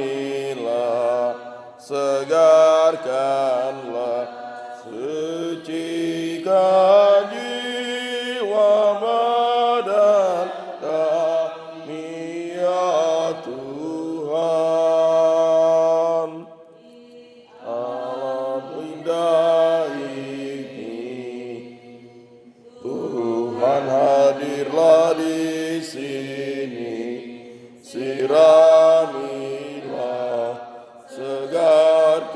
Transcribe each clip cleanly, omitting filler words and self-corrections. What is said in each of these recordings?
siramilah, segarkanlah, sucikan jiwa badan kami ya Tuhan. Alam indah ini, Tuhan hadirlah di sini, siramilah, segarkanlah,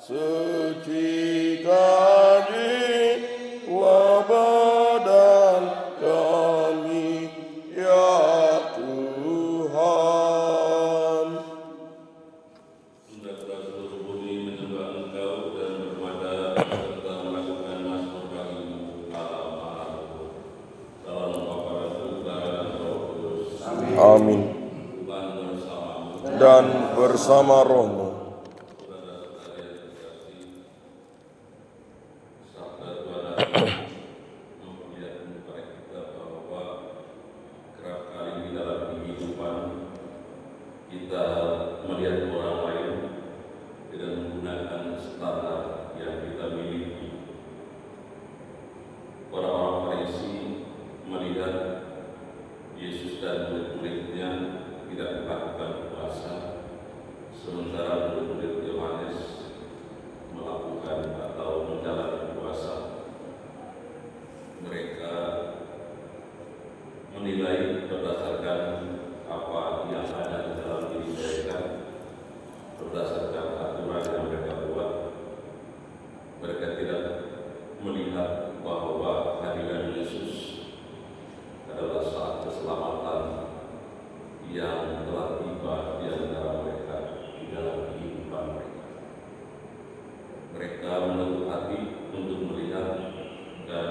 sucikan jiwa badan kami ya Tuhan. Sudah seluruh bumi menyembah Engkau dan bermada serta melakukan mazmur bagi Allah Maha Luhur. Dalam Bapa dan Putra dan Roh Kudus. Amin. Tuhan bersamamu. Dan bersama rohmu. Saudara-saudara yang dikasihi, sabda Tuhan hari memperlihatkan kepada kita bahwa kerap kali di dalam kehidupan kita melihat orang lain dengan menggunakan standar yang kita miliki. Orang-orang Farisi melihat Yesus dan murid-muridnya tidak melakukan puasa, sementara murid-murid Yohanes melakukan atau menjalani puasa. Mereka menilai berdasarkan apa yang ada di dalam diri mereka, berdasarkan aturan yang mereka buat. Mereka tidak melihat bahwa kehadiran Yesus adalah saat keselamatan yang telah tiba di antara mereka di dalam kehidupan mereka. Mereka menutup hati untuk melihat dan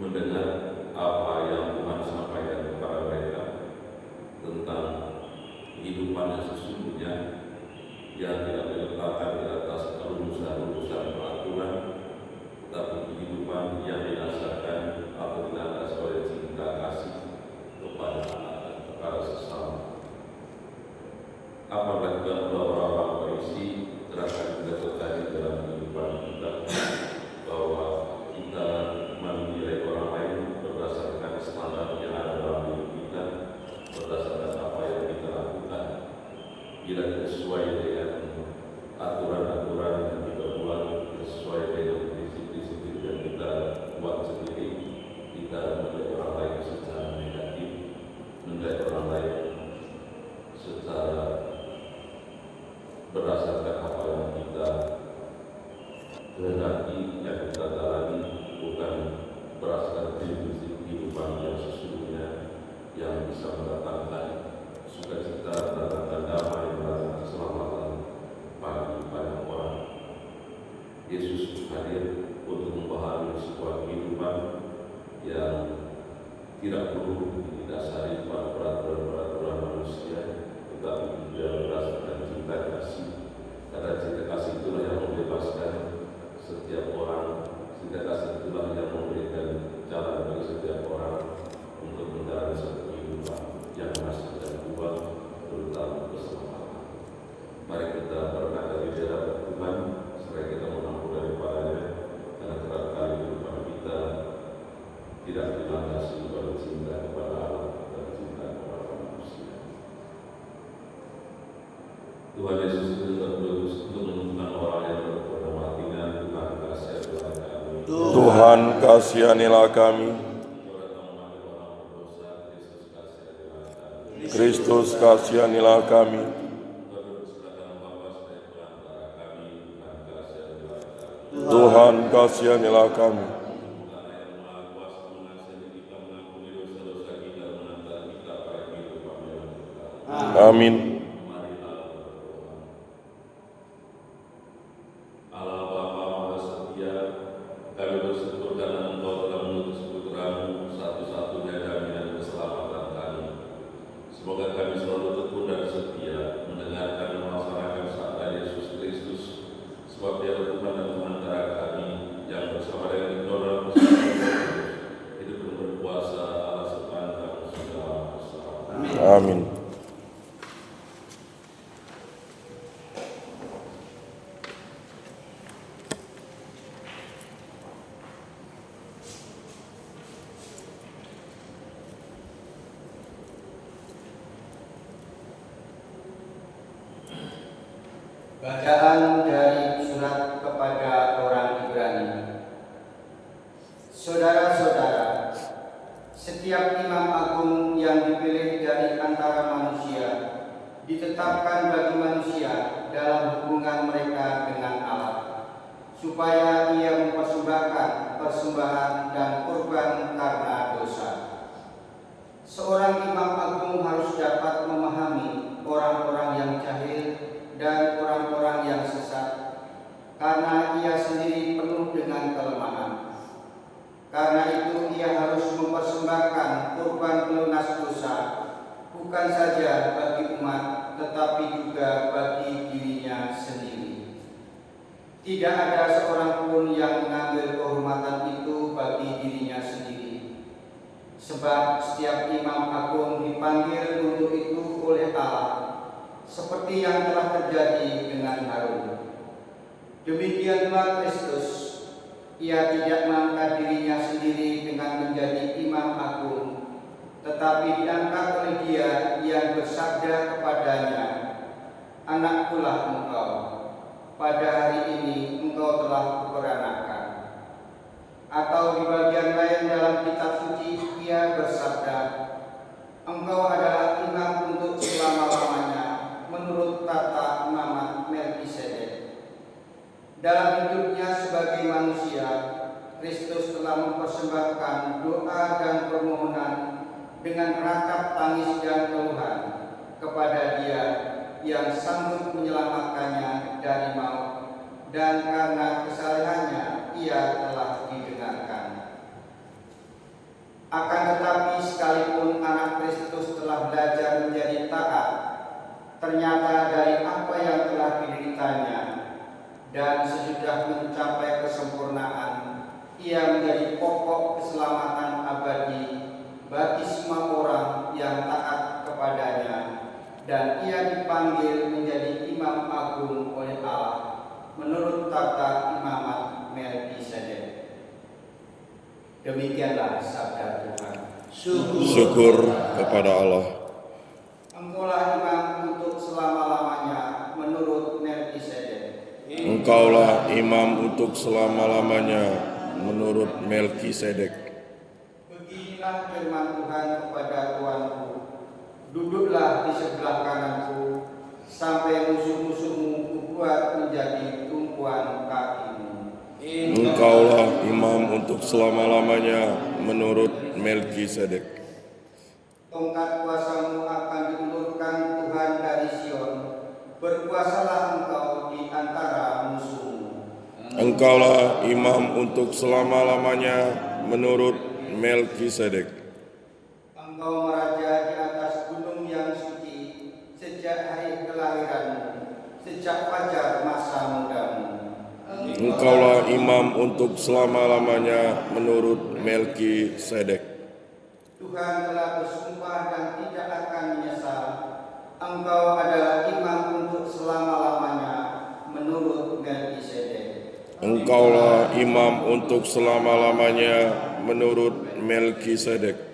mendengar apa yang Tuhan sampaikan kepada mereka tentang kehidupan yang sesungguhnya, yang tidak diletakkan di atas rumusan-rumusan peraturan, tetapi kehidupan yang didasarkan atau dilandasi oleh cinta kasih kepada anak dan kepada sesama. Apa yang dilakukan oleh orang-orang Farisi terasa juga terjadi dalam kehidupan kita, bahwa kita menilai orang lain berdasarkan standar yang ada dalam diri kita, berdasarkan apa yang kita lakukan. Bila sesuai dengan aturan-aturan yang kita buat, sesuai dengan prinsip-prinsip yang kita buat sendiri, kita menilai orang lain secara negatif, menilai orang lain secara berdasarkan apa yang kita kehendaki, yang kita jalani, bukan berdasarkan prinsip kehidupan yang sesungguhnya yang bisa mendatangkan sukacita, mendatangkan damai, mendatangkan keselamatan bagi banyak orang. Yesus hadir untuk memahami sebuah kehidupan yang tidak perlu didasari pada peraturan-peraturan manusia, tetapi juga berdasarkan cinta kasih. Karena cinta kasih itulah yang membebaskan setiap orang. Cinta kasih itulah yang memberikan jalan bagi setiap orang untuk menjalani satu kehidupan yang masih dan kuat, terutama keselamatan. Mari kita berkata di hadapan Tuhan, supaya kita mengampuni daripadanya, karena kerap kali kehidupan kita tidak dilandasi oleh cinta kepada Allah dan cinta kepada manusia. Tuhan Yesus itu terus untuk menemukan orang yang berpenuh matinya. Tuhan kasihanilah kami. Tuhan kasihanilah kami. Kristus kasihanilah kami. Tuhan kasihanilah kami. Amin. Allah Bapa Maha Setia, kami bersyukur karena Engkau telah mengutus Putra-Mu, satu-satunya jaminan keselamatan kami. Semoga kami selalu tekun dan setia mendengarkan dan melaksanakan sabda Yesus Kristus, sebab Dia Tuhan dan Penantara kami, yang bersama dengan Engkau dalam hidup dan berkuasa Allah sepanjang segala masa. Amin. Bacaan dari surat kepada orang Ibrani. Saudara-saudara, setiap imam agung yang dipilih dari antara manusia ditetapkan bagi manusia dalam hubungan mereka dengan Allah, supaya ia mempersembahkan persembahan dan kurban karena dosa. Seorang imam agung harus dapat memahami orang-orang yang jahil dan orang-orang yang sesat, karena ia sendiri penuh dengan kelemahan. Karena itu ia harus mempersembahkan kurban pelunas dosa, bukan saja bagi umat, tetapi juga bagi dirinya sendiri. Tidak ada seorang pun yang mengambil kehormatan itu bagi dirinya sendiri, sebab setiap imam agung dipanggil untuk itu oleh Allah, seperti yang telah terjadi dengan Harun. Demikianlah Kristus, ia tidak mengangkat dirinya sendiri dengan menjadi imam agung, tetapi diangkat oleh Dia yang bersabda kepadanya, "Anakkulah engkau, pada hari ini engkau telah kuperanakan." Atau di bagian lain dalam kitab suci Ia bersabda, "Engkau adalah imam untuk selama-lamanya menurut tata imamat Melkisedek." Dalam hidupnya sebagai manusia, Kristus telah mempersembahkan doa dan permohonan dengan ratap tangis dan keluhan kepada Dia yang sanggup menyelamatkannya dari maut, dan karena kesalehannya ia telah didengarkan. Akan tetapi sekalipun anak Kristus telah belajar menjadi taat, ternyata dari apa yang telah dideritanya dan sesudah mencapai kesempurnaan, ia menjadi pokok keselamatan abadi bagi semua orang yang taat kepadanya, dan ia dipanggil menjadi imam agung oleh Allah menurut tata imamat Melkisedek. Demikianlah sabda Tuhan. Syukur kepada Allah. Engkaulah imam untuk selama-lamanya menurut Melkisedek. Engkaulah imam untuk selama-lamanya menurut Melkisedek. Beginilah firman Tuhan kepada Tuanku, duduklah di sebelah kananku, sampai musuh-musuhmu kubuat menjadi tumpuan kakimu. Engkaulah imam untuk selama-lamanya menurut Melkisedek. Tongkat kuasamu akan diulurkan Tuhan dari Sion, berkuasalah engkau di antara musuhmu. Engkaulah imam untuk selama-lamanya menurut Melkisedek. Engkau meraja di atas gunung yang suci sejak hari kelahiranmu, sejak fajar masa mudamu. Engkaulah imam untuk selama-lamanya menurut Melkisedek. Tuhan telah bersumpah dan tidak akan menyesal. Engkau adalah imam untuk selama-lamanya menurut Melkisedek. Engkaulah imam untuk selama-lamanya menurut Melkisedek.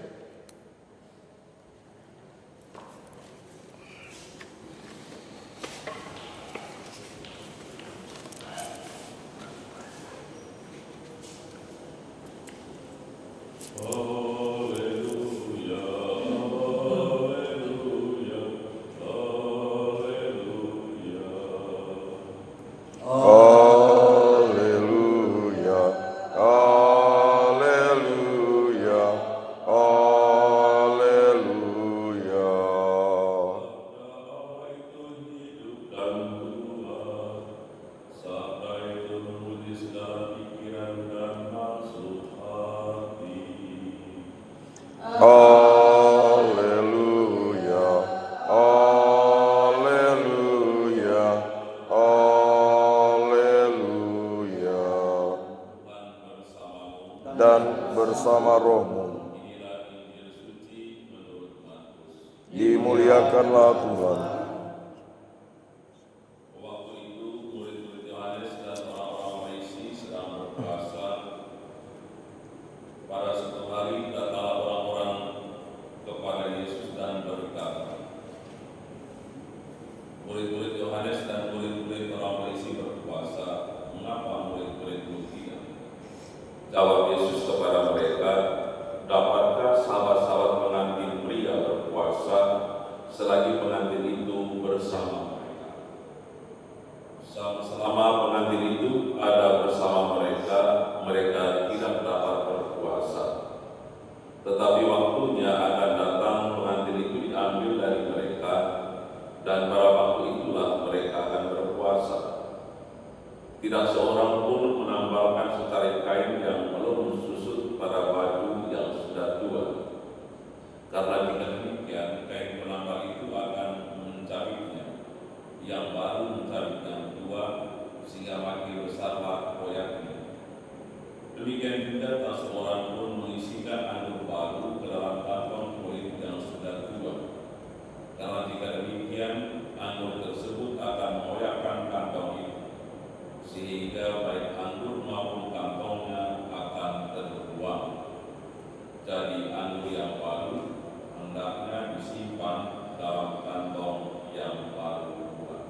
Dan bersama rohmu dimuliakanlah Tuhan. Waktu itu murid-murid Yohanes dan orang-orang Farisi sedang berpuasa. Pada suatu hari datanglah orang-orang kepada Yesus dan berkata, murid-murid Yohanes dan murid-murid orang mengapa murid-murid tidak? Jawab Yesus kepada mereka, dapatkah sahabat-sahabat pengantin pria berpuasa selagi pengantin itu bersama mereka? Selama pengantin itu ada bersama mereka, mereka tidak dapat berpuasa. Tetapi waktunya akan datang pengantin itu diambil dari mereka, dan pada waktu itulah mereka akan berpuasa. Tidak seorang pun menambalkan secari kain yang belum susut pada baju yang sudah tua. Karena jika demikian, kain penambal itu akan mencabiknya, yang baru mencabik yang tua, sehingga makin besarlah koyaknya. Demikian juga tak seorang pun mengisikan anggur baru ke dalam kantong kulit yang sudah tua. Karena jika demikian, anggur tersebut akan mengoyakkan kantong itu, sehingga baik anggur maupun kantongnya akan terbuang. Jadi anggur yang baru hendaknya disimpan dalam kantong yang baru buat.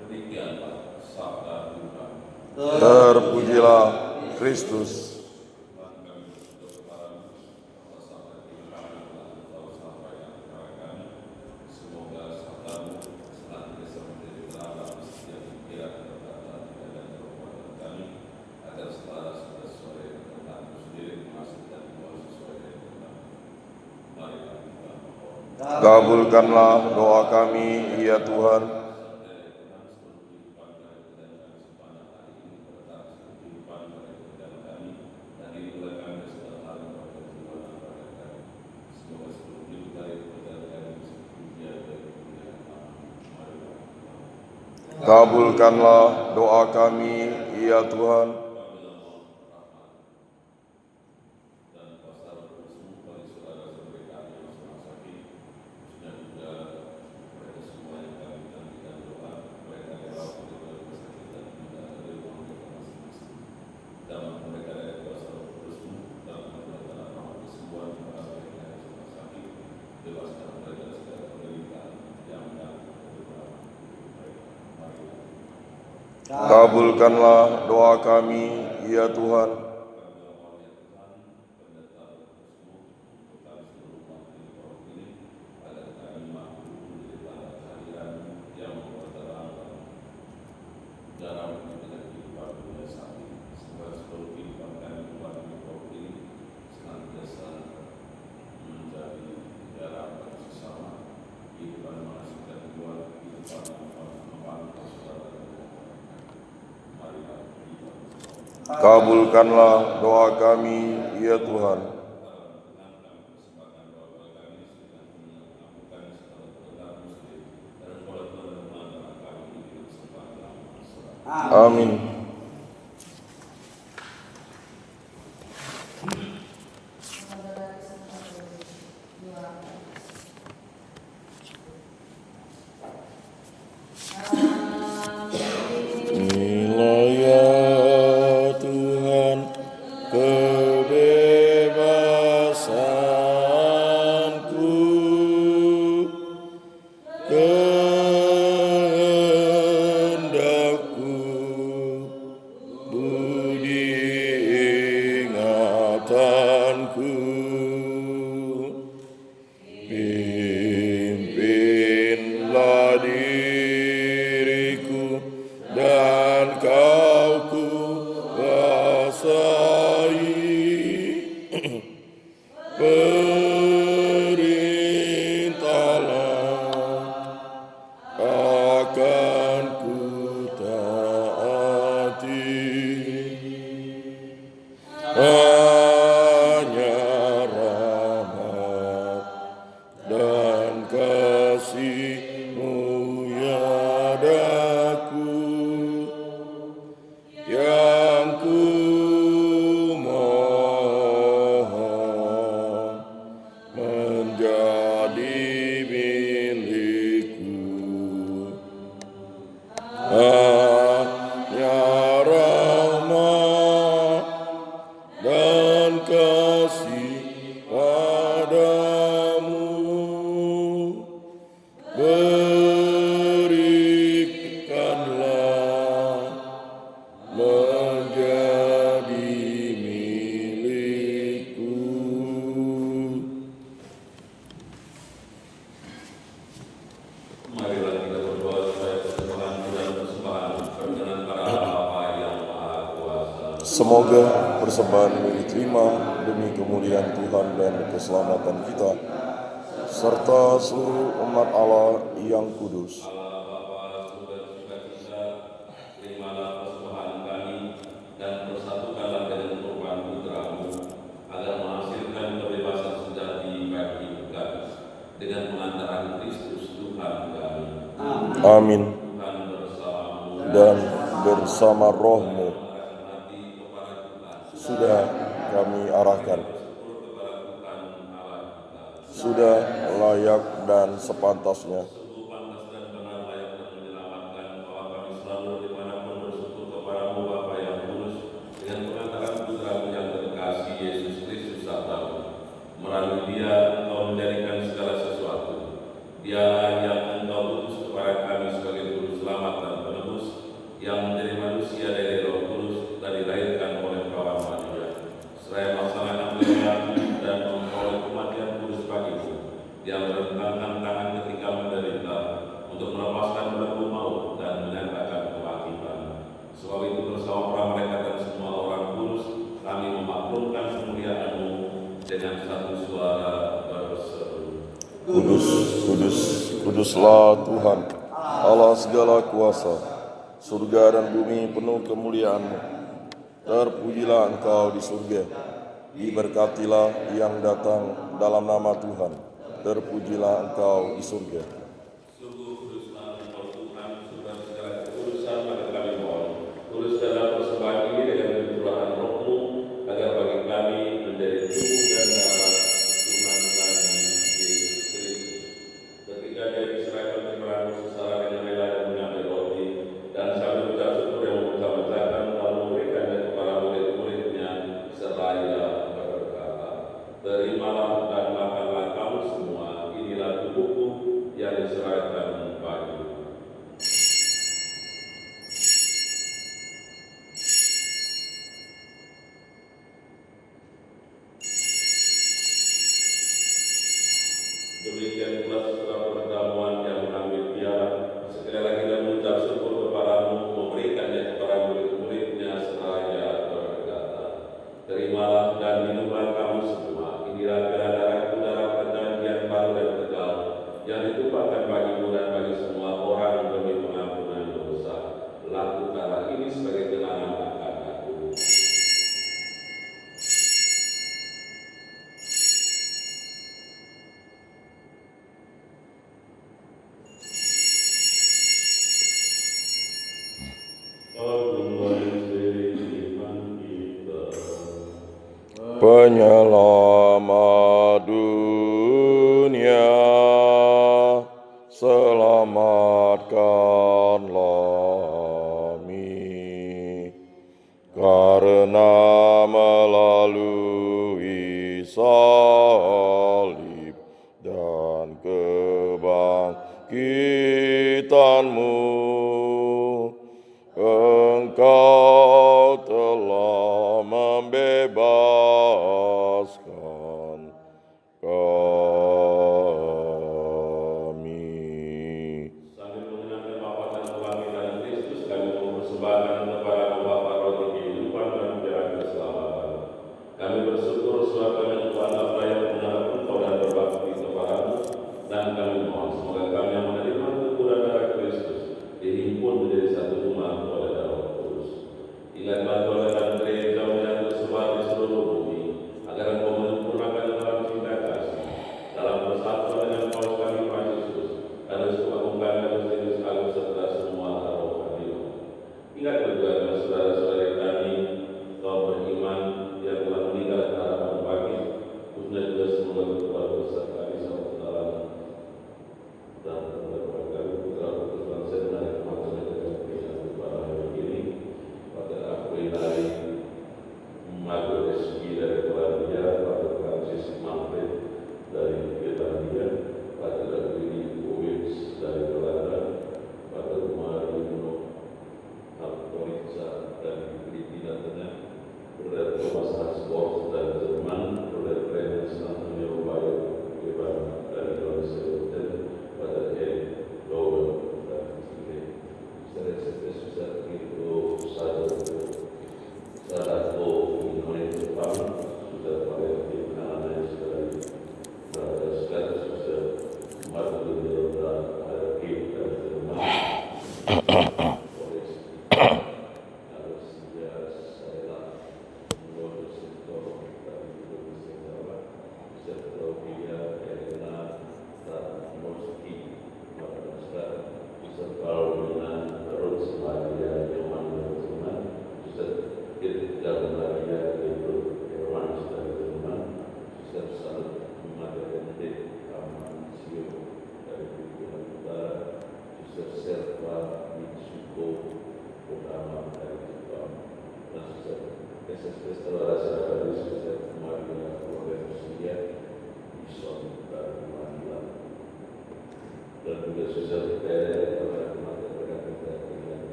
Demikianlah sabda Tuhan. Terpujilah Kristus. Kabulkanlah doa kami, ya Tuhan. Kabulkanlah doa kami, ya Tuhan. Kabulkanlah doa kami, ya Tuhan. Kabulkanlah doa kami, ya Tuhan. Amin. Kasih padamu Semoga persembahan ini diterima demi kemuliaan Tuhan dan keselamatan kita, serta seluruh umat Allah yang kudus. Allah Bapa, sukacita, terimalah persembahan kami dan persatukanlah dengan kurban putra-Mu agar menghasilkan kebebasan sejati bagi hidup kami dengan pengantaran Kristus Tuhan kami. Amin. Tuhan bersamamu Dan bersama rohmu hati kepada Tuhan. sudah kami arahkan. Bersyukur kepada Tuhan Allah kita. Sudah layak dan sepantasnya. Sungguh pantas dan benar layak dan menyelamatkan bahwa kami selalu dimanapun bersyukur kepadamu Bapa yang kudus dengan pengantaran putra-Mu yang terkasih Yesus Kristus Sabdamu. Melalui Dia Engkau menjadikan segala sesuatu. Dialah yang Engkau utus kepada kami sebagai juru selamat dan penebus yang menjadi manusia dari Roh Kudus dan dilahirkan oleh perawan Maria. Seraya melaksanakan pilihan dan memperoleh kematian kudus bagimu. Dia merentangkan tangan ketika menderita untuk melepaskan belenggu maut dan menyatakan kewajiban. Sebab itu bersama para malaikat dan semua orang kudus kami memaklumkan kemuliaan-Mu dengan satu suara berseru. Kudus, kudus, kuduslah Tuhan, Allah segala kuasa. Surga dan bumi penuh kemuliaan-Mu. Terpujilah Engkau di surga. Diberkatilah yang datang dalam nama Tuhan. Terpujilah Engkau di surga. Sungguh kuduslah Engkau Tuhan, surga segala kekudusan pada kami mohon. Kuduskanlah persembahan ini dengan pencurahan Roh-Mu, agar bagi kami menjadi tubuh dan darah Tuhan kami Yesus Kristus. Ketika Dia diserahkan ke perahu secara dengan rela dan mengambil roti, dan sambil mengucap syukur yang memecah-mecahkan, lalu memberikannya kepada murid-muridnya, serta Ia berkata, "Terimalah dan makanlah kamu semua, inilah tubuhku yang diserahkan bagimu." Demikian pula setelah perjamuan yang mengambil piala, sekali lagi dia mengucap syukur kepadamu, memberikannya kepada murid-muridnya, serta Ia berkata, "Terimalah dan minumlah kamu semua, inilah darahku, darah perjanjian baru dan kekal, yang ditumpahkan bagimu dan bagi semua orang demi pengampunan dosa. Lakukanlah ini sebagai kenangan akan aku." Penyelamat dunia, selamatkanlah kami, karena melalui salib dan kebangkitan-Mu, Engkau telah membebaskan kami. Sambil mengenangkan Bapa dan kebangkitan Kristus, kami mempersembahkan kepada Bapa roti kehidupan dan jalan keselamatan. Kami bersyukur sebab kami Tuhan apa yang mengenal Engkau dan berbakti kepadamu, dan kami mohon semoga kami yang menerima tubuh dan darah Kristus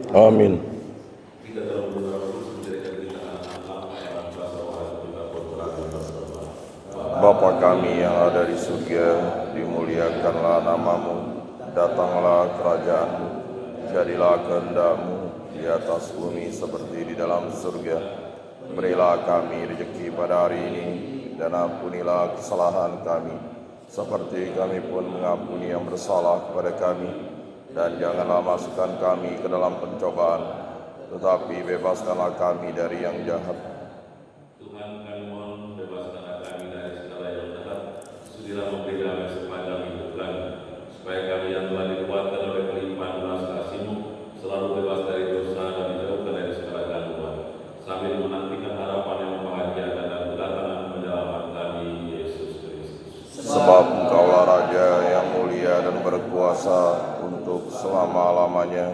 Amin. Bapa kami yang ada di surga, dimuliakanlah namamu, datanglah kerajaanmu, jadilah kehendak-mu di atas bumi seperti di dalam surga. Berilah kami rezeki pada hari ini, dan ampunilah kesalahan kami, seperti kami pun mengampuni yang bersalah kepada kami. Dan janganlah masukkan kami ke dalam pencobaan, tetapi bebaskanlah kami dari yang jahat. Tuhan, kami mohon bebaskanlah kami dari segala yang jahat, sudilah memberi kami sepanjang hidup kami, supaya kami yang telah dikuatkan oleh kelimpahan belas kasih-Mu selalu bebas dari dosa dan dijauhkan dari segala gangguan, sambil menantikan harapan yang membahagiakan dan kedatangan penyelamat kami, Yesus Kristus. Sebab Engkaulah Raja yang mulia dan berkuasa untuk selama-lamanya.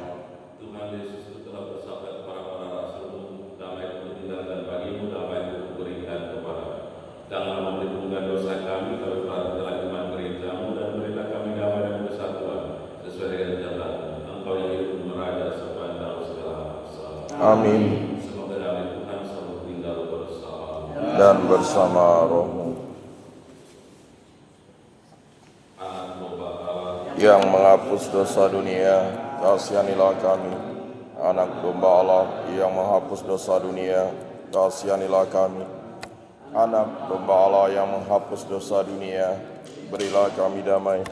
Tuhan Yesus itu telah bersabda kepada para rasul-Mu, damai ku tinggalkan bagimu, damai ku berikan kepada. Janganlah memperhitungkan dosa kami, tapi perhatikanlah iman gereja-Mu, dan berilah kami damai dan kesatuan sesuai dengan jalan-Mu. Engkau yang hidup meraja sepanjang segala masa. Amin. Semoga damai Tuhan selalu tinggal bersama Dan bersama rohmu. Yang menghapus dosa dunia, kasihanilah kami. Anak domba Allah yang menghapus dosa dunia, kasihanilah kami. Anak domba Allah yang menghapus dosa dunia, berilah kami damai.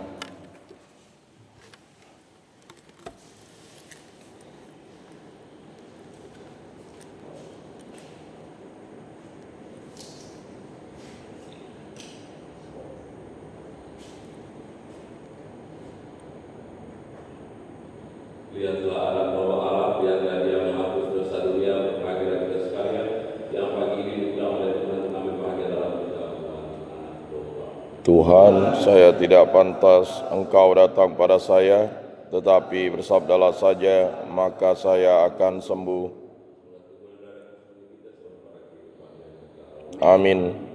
Lihatlah anak domba Allah, biarlah dia menghapus dosa dunia bagi kita sekalian, yang pagi ini diundang oleh Tuhan kami bahagia dalam perjamuan anak domba. Tuhan, saya tidak pantas Engkau datang pada saya, tetapi bersabdalah saja, maka saya akan sembuh. Amin.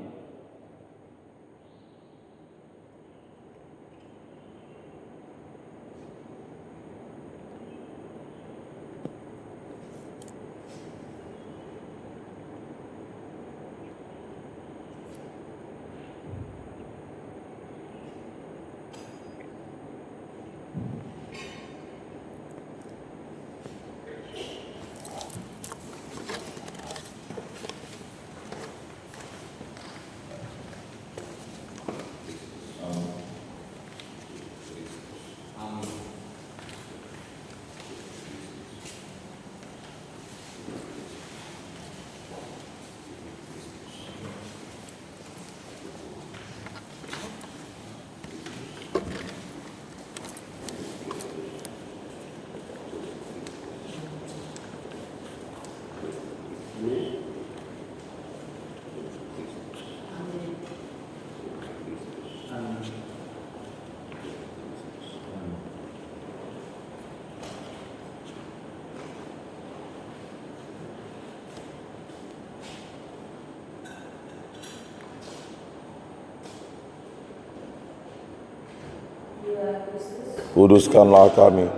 Kuduskanlah kami,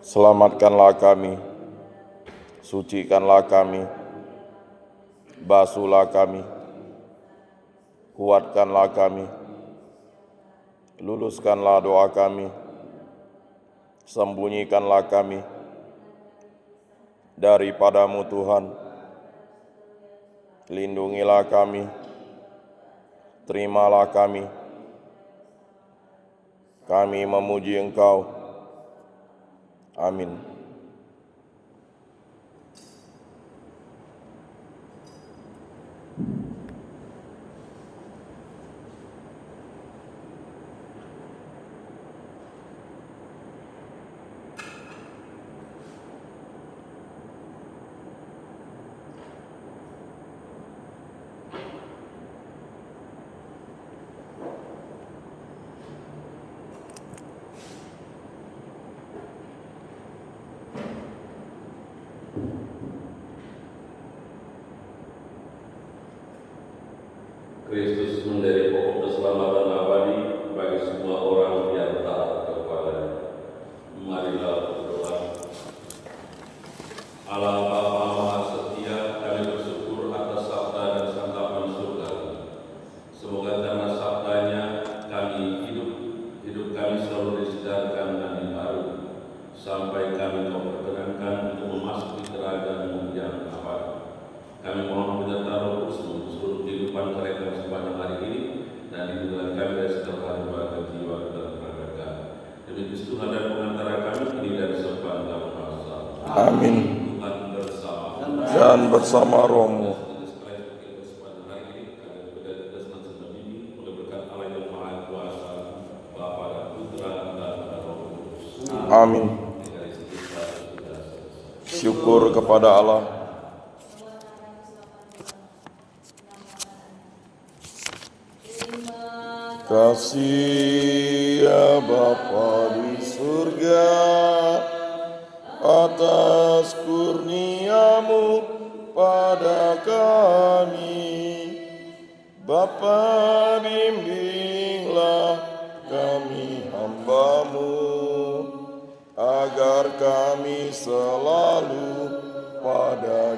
selamatkanlah kami, sucikanlah kami, basuhlah kami, kuatkanlah kami, luluskanlah doa kami, sembunyikanlah kami daripadamu Tuhan, lindungilah kami, terimalah kami memuji Engkau. Amin. Kristus menjadi pokok keselamatan abadi bagi semua orang yang taat kepada-Nya. Marilah berdoa. Allah Bapa Maha Setia, kami bersyukur atas sabda dan santapan surga. Semoga karena sabdanya kami hidup kami selalu disedarkan dan baru, sampai kami Kau perkenankan untuk memasuki kerajaan-Mu yang abadi. Kami mohon penyertaan Roh Kudus seluruh kehidupan mereka sepanjang hari ini dan lindungan kami dari segala hal bagai jiwa dan raga kami. Demi Kristus Tuhan dan pengantara kami ini dan sepanjang masa. Amin. Tuhan bersama Dan bersama rohmu. sepanjang hari ini kami berdoa dan senang ini oleh berkat Allah yang Maha Kuasa, Bapa dan Putra dan Roh Kudus. Amin. Syukur kepada Allah. Kasih ya Bapa di surga, atas kurnia-Mu pada kami. Bapa, bimbinglah kami hamba-Mu, agar kami selalu pada